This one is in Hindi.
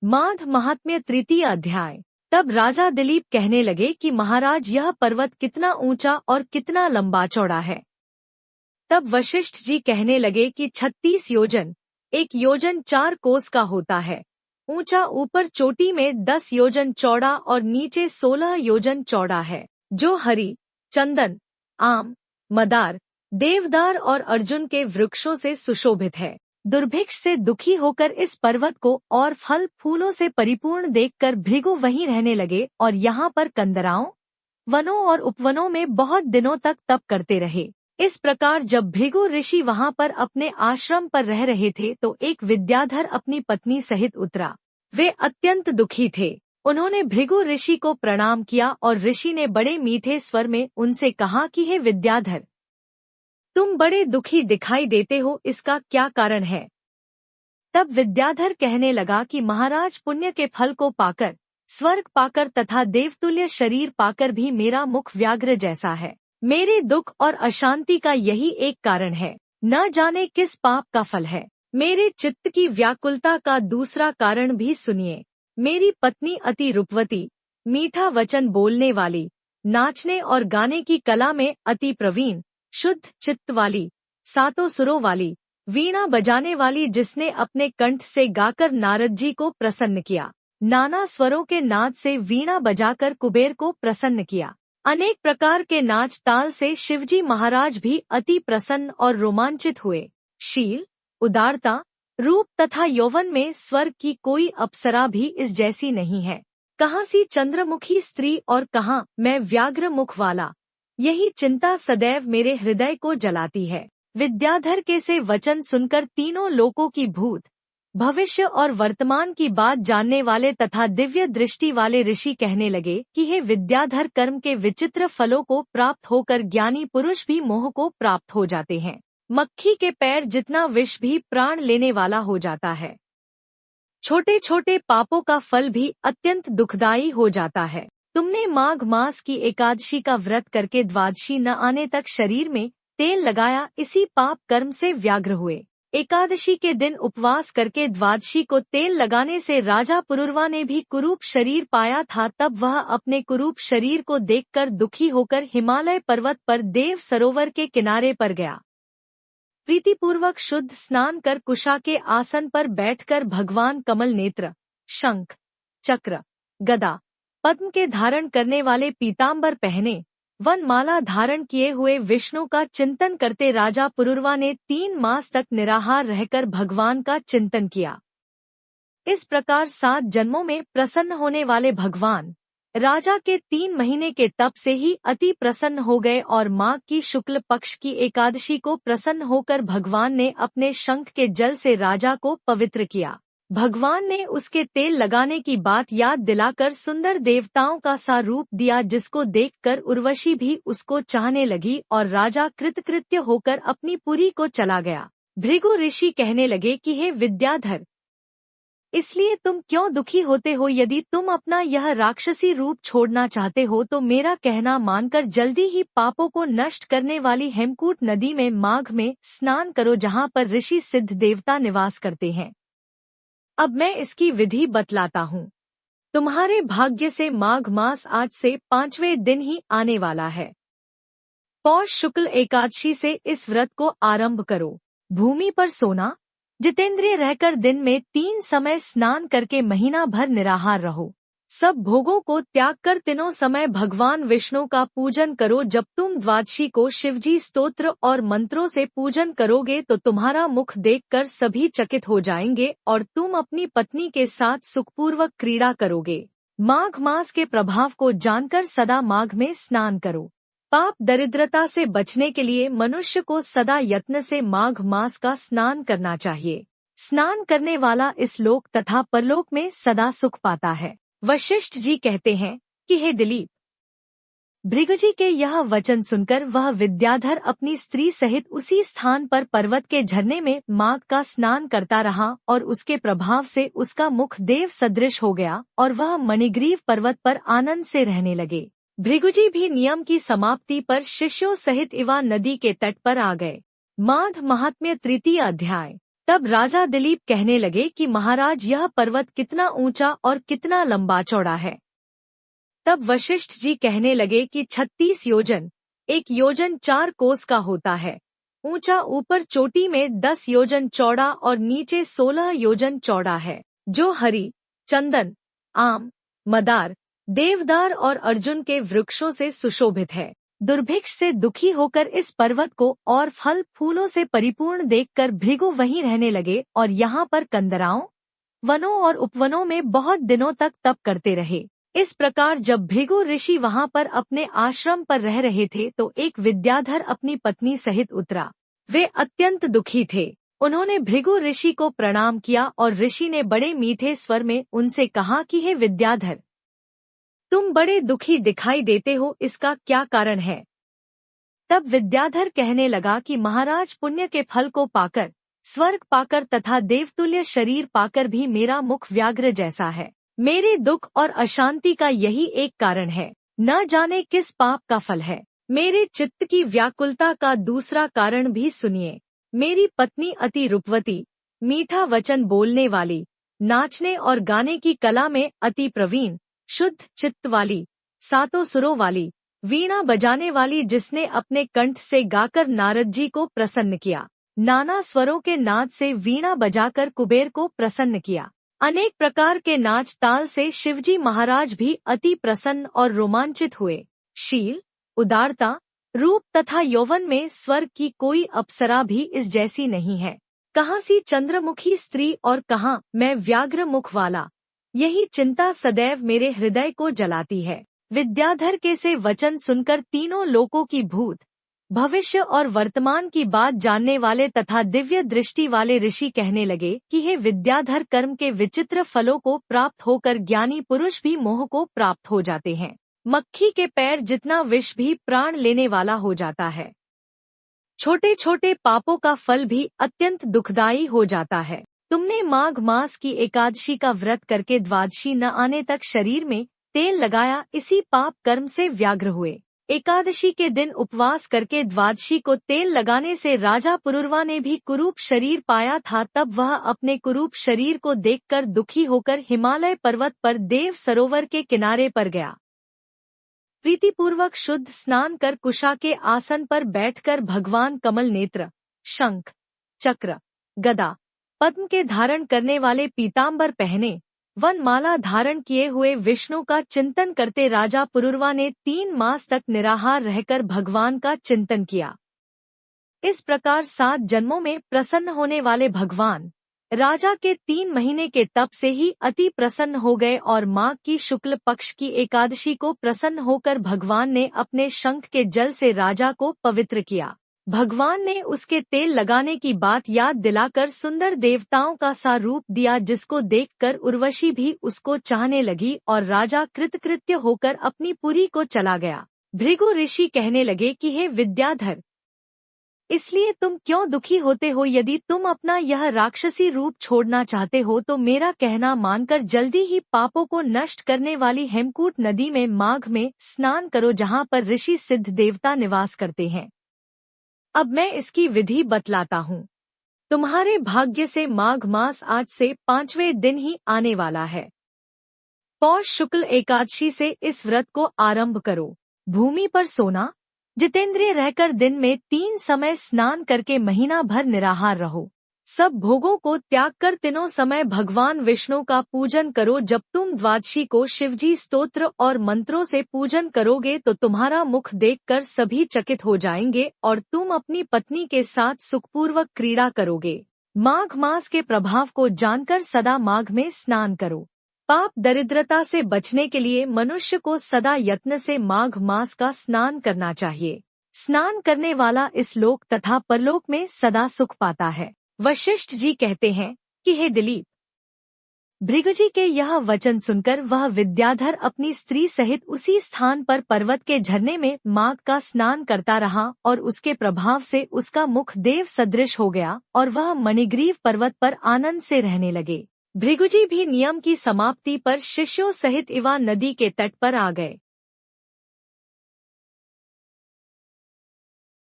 माघ महात्म्य तृतीय अध्याय। तब राजा दिलीप कहने लगे कि महाराज, यह पर्वत कितना ऊंचा और कितना लंबा चौड़ा है। तब वशिष्ठ जी कहने लगे कि 36 योजन, 1 योजन 4 कोस का होता है, ऊंचा, ऊपर चोटी में 10 योजन चौड़ा और नीचे 16 योजन चौड़ा है, जो हरी, चंदन, आम, मदार, देवदार और अर्जुन के वृक्षों से सुशोभित है। दुर्भिक्ष से दुखी होकर इस पर्वत को और फल फूलों से परिपूर्ण देखकर भृगु वहीं रहने लगे और यहाँ पर कंदराओं, वनों और उपवनों में बहुत दिनों तक तप करते रहे। इस प्रकार जब भृगु ऋषि वहाँ पर अपने आश्रम पर रह रहे थे तो एक विद्याधर अपनी पत्नी सहित उतरा। वे अत्यंत दुखी थे। उन्होंने भृगु ऋषि को प्रणाम किया और ऋषि ने बड़े मीठे स्वर में उनसे कहा कि हे विद्याधर, तुम बड़े दुखी दिखाई देते हो, इसका क्या कारण है? तब विद्याधर कहने लगा कि महाराज, पुण्य के फल को पाकर, स्वर्ग पाकर तथा देवतुल्य शरीर पाकर भी मेरा मुख व्याघ्र जैसा है। मेरे दुख और अशांति का यही एक कारण है, न जाने किस पाप का फल है। मेरे चित्त की व्याकुलता का दूसरा कारण भी सुनिए। मेरी पत्नी अति रूपवती, मीठा वचन बोलने वाली, नाचने और गाने की कला में अति प्रवीण, शुद्ध चित्त वाली, सातों सुरों वाली, वीणा बजाने वाली, जिसने अपने कंठ से गाकर नारद जी को प्रसन्न किया, नाना स्वरों के नाद से वीणा बजाकर कुबेर को प्रसन्न किया, अनेक प्रकार के नाच ताल से शिवजी महाराज भी अति प्रसन्न और रोमांचित हुए। शील, उदारता, रूप तथा यौवन में स्वर्ग की कोई अप्सरा भी इस जैसी नहीं है। कहाँ सी चंद्रमुखी स्त्री और कहाँ मैं व्याघ्र मुख वाला, यही चिंता सदैव मेरे हृदय को जलाती है। विद्याधर के से वचन सुनकर तीनों लोकों की भूत, भविष्य और वर्तमान की बात जानने वाले तथा दिव्य दृष्टि वाले ऋषि कहने लगे कि हे विद्याधर, कर्म के विचित्र फलों को प्राप्त होकर ज्ञानी पुरुष भी मोह को प्राप्त हो जाते हैं। मक्खी के पैर जितना विष भी प्राण लेने वाला हो जाता है। छोटे छोटे पापों का फल भी अत्यंत दुखदायी हो जाता है। तुमने माघ मास की एकादशी का व्रत करके द्वादशी न आने तक शरीर में तेल लगाया, इसी पाप कर्म से व्याघ्र हुए। एकादशी के दिन उपवास करके द्वादशी को तेल लगाने से राजा पुरुरवा ने भी कुरूप शरीर पाया था। तब वह अपने कुरूप शरीर को देखकर दुखी होकर हिमालय पर्वत पर देव सरोवर के किनारे पर गया। प्रीतिपूर्वक शुद्ध स्नान कर कुशा के आसन पर बैठकर भगवान कमल नेत्र, शंख, चक्र, गदा, पद्म के धारण करने वाले पीताम्बर पहने, वनमाला धारण किए हुए विष्णु का चिंतन करते राजा पुरुरवा ने 3 मास तक निराहार रहकर भगवान का चिंतन किया। इस प्रकार 7 जन्मों में प्रसन्न होने वाले भगवान राजा के 3 महीने के तप से ही अति प्रसन्न हो गए और माघ की शुक्ल पक्ष की एकादशी को प्रसन्न होकर भगवान ने अपने शंख के जल से राजा को पवित्र किया। भगवान ने उसके तेल लगाने की बात याद दिलाकर सुंदर देवताओं का सा रूप दिया, जिसको देखकर उर्वशी भी उसको चाहने लगी और राजा कृतकृत्य होकर अपनी पुरी को चला गया। भृगु ऋषि कहने लगे कि हे विद्याधर, इसलिए तुम क्यों दुखी होते हो? यदि तुम अपना यह राक्षसी रूप छोड़ना चाहते हो तो मेरा कहना मानकर जल्दी ही पापों को नष्ट करने वाली हेमकूट नदी में माघ में स्नान करो, जहाँ पर ऋषि सिद्ध देवता निवास करते हैं। अब मैं इसकी विधि बतलाता हूँ। तुम्हारे भाग्य से माघ मास आज से 5वें दिन ही आने वाला है। पौष शुक्ल एकादशी से इस व्रत को आरंभ करो। भूमि पर सोना, जितेंद्रिय रहकर दिन में 3 समय स्नान करके महीना भर निराहार रहो। सब भोगों को त्याग कर तीनों समय भगवान विष्णु का पूजन करो। जब तुम द्वादशी को शिवजी स्तोत्र और मंत्रों से पूजन करोगे तो तुम्हारा मुख देखकर सभी चकित हो जाएंगे और तुम अपनी पत्नी के साथ सुखपूर्वक क्रीड़ा करोगे। माघ मास के प्रभाव को जानकर सदा माघ में स्नान करो। पाप दरिद्रता से बचने के लिए मनुष्य को सदा यत्न से माघ मास का स्नान करना चाहिए। स्नान करने वाला इस लोक तथा परलोक में सदा सुख पाता है। वशिष्ठ जी कहते हैं कि हे दिलीप, भृगु के यह वचन सुनकर वह विद्याधर अपनी स्त्री सहित उसी स्थान पर पर्वत के झरने में माघ का स्नान करता रहा और उसके प्रभाव से उसका मुख देव सदृश हो गया और वह मणिग्रीव पर्वत पर आनंद से रहने लगे। भृगुजी भी नियम की समाप्ति पर शिष्यों सहित इवा नदी के तट पर आ गए। माघ महात्म्य तृतीय अध्याय। तब राजा दिलीप कहने लगे कि महाराज यह पर्वत कितना ऊंचा और कितना लंबा चौड़ा है। तब वशिष्ठ जी कहने लगे कि 36 योजन, 1 योजन 4 कोस का होता है, ऊंचा ऊपर चोटी में 10 योजन चौड़ा और नीचे 16 योजन चौड़ा है, जो हरी, चंदन, आम, मदार, देवदार और अर्जुन के वृक्षों से सुशोभित है। दुर्भिक्ष से दुखी होकर इस पर्वत को और फल फूलों से परिपूर्ण देखकर भृगु वहीं रहने लगे और यहाँ पर कंदराओं, वनों और उपवनों में बहुत दिनों तक तप करते रहे। इस प्रकार जब भृगु ऋषि वहाँ पर अपने आश्रम पर रह रहे थे तो एक विद्याधर अपनी पत्नी सहित उतरा। वे अत्यंत दुखी थे। उन्होंने भृगु ऋषि को प्रणाम किया और ऋषि ने बड़े मीठे स्वर में उनसे कहा कि हे विद्याधर, तुम बड़े दुखी दिखाई देते हो, इसका क्या कारण है? तब विद्याधर कहने लगा कि महाराज, पुण्य के फल को पाकर, स्वर्ग पाकर तथा देवतुल्य शरीर पाकर भी मेरा मुख व्याघ्र जैसा है। मेरे दुख और अशांति का यही एक कारण है, न जाने किस पाप का फल है। मेरे चित्त की व्याकुलता का दूसरा कारण भी सुनिए। मेरी पत्नी अति रूपवती, मीठा वचन बोलने वाली, नाचने और गाने की कला में अति प्रवीण, शुद्ध चित्त वाली, सातों सुरों वाली, वीणा बजाने वाली, जिसने अपने कंठ से गाकर नारद जी को प्रसन्न किया, नाना स्वरों के नाद से वीणा बजाकर कुबेर को प्रसन्न किया, अनेक प्रकार के नाच ताल से शिवजी महाराज भी अति प्रसन्न और रोमांचित हुए। शील, उदारता, रूप तथा यौवन में स्वर्ग की कोई अप्सरा भी इस जैसी नहीं है। कहाँ सी चंद्रमुखी स्त्री और कहाँ मैं व्याघ्र मुख वाला, यही चिंता सदैव मेरे हृदय को जलाती है। विद्याधर के से वचन सुनकर तीनों लोकों की भूत, भविष्य और वर्तमान की बात जानने वाले तथा दिव्य दृष्टि वाले ऋषि कहने लगे कि हे विद्याधर, कर्म के विचित्र फलों को प्राप्त होकर ज्ञानी पुरुष भी मोह को प्राप्त हो जाते हैं। मक्खी के पैर जितना विष भी प्राण लेने वाला हो जाता है। छोटे छोटे पापों का फल भी अत्यंत दुखदायी हो जाता है। तुमने माघ मास की एकादशी का व्रत करके द्वादशी न आने तक शरीर में तेल लगाया, इसी पाप कर्म से व्याघ्र हुए। एकादशी के दिन उपवास करके द्वादशी को तेल लगाने से राजा पुरुरवा ने भी कुरूप शरीर पाया था। तब वह अपने कुरूप शरीर को देखकर दुखी होकर हिमालय पर्वत पर देव सरोवर के किनारे पर गया। प्रीतिपूर्वक शुद्ध स्नान कर कुशा के आसन पर बैठकर भगवान कमल नेत्र, शंख, चक्र, गदा, पद्म के धारण करने वाले पीताम्बर पहने, वनमाला धारण किए हुए विष्णु का चिंतन करते राजा पुरुरवा ने 3 मास तक निराहार रहकर भगवान का चिंतन किया। इस प्रकार 7 जन्मों में प्रसन्न होने वाले भगवान राजा के 3 महीने के तप से ही अति प्रसन्न हो गए और माघ की शुक्ल पक्ष की एकादशी को प्रसन्न होकर भगवान ने अपने शंख के जल से राजा को पवित्र किया। भगवान ने उसके तेल लगाने की बात याद दिलाकर सुंदर देवताओं का सा रूप दिया, जिसको देखकर उर्वशी भी उसको चाहने लगी और राजा कृतकृत्य होकर अपनी पुरी को चला गया। भृगु ऋषि कहने लगे कि हे विद्याधर, इसलिए तुम क्यों दुखी होते हो? यदि तुम अपना यह राक्षसी रूप छोड़ना चाहते हो तो मेरा कहना मानकर जल्दी ही पापों को नष्ट करने वाली हेमकूट नदी में माघ में स्नान करो, जहाँ पर ऋषि सिद्ध देवता निवास करते हैं। अब मैं इसकी विधि बतलाता हूँ। तुम्हारे भाग्य से माघ मास आज से 5वें दिन ही आने वाला है। पौष शुक्ल एकादशी से इस व्रत को आरंभ करो। भूमि पर सोना, जितेंद्रिय रहकर दिन में 3 समय स्नान करके महीना भर निराहार रहो। सब भोगों को त्याग कर तीनों समय भगवान विष्णु का पूजन करो। जब तुम द्वादशी को शिवजी स्तोत्र और मंत्रों से पूजन करोगे तो तुम्हारा मुख देखकर सभी चकित हो जाएंगे और तुम अपनी पत्नी के साथ सुखपूर्वक क्रीड़ा करोगे। माघ मास के प्रभाव को जानकर सदा माघ में स्नान करो। पाप दरिद्रता से बचने के लिए मनुष्य को सदा यत्न से माघ मास का स्नान करना चाहिए। स्नान करने वाला इस लोक तथा परलोक में सदा सुख पाता है। वशिष्ठ जी कहते हैं कि हे दिलीप, भृगुजी के यह वचन सुनकर वह विद्याधर अपनी स्त्री सहित उसी स्थान पर पर्वत के झरने में माघ का स्नान करता रहा और उसके प्रभाव से उसका मुख देव सदृश हो गया और वह मणिग्रीव पर्वत पर आनंद से रहने लगे। भृगुजी भी नियम की समाप्ति पर शिष्यों सहित इवा नदी के तट पर आ गए।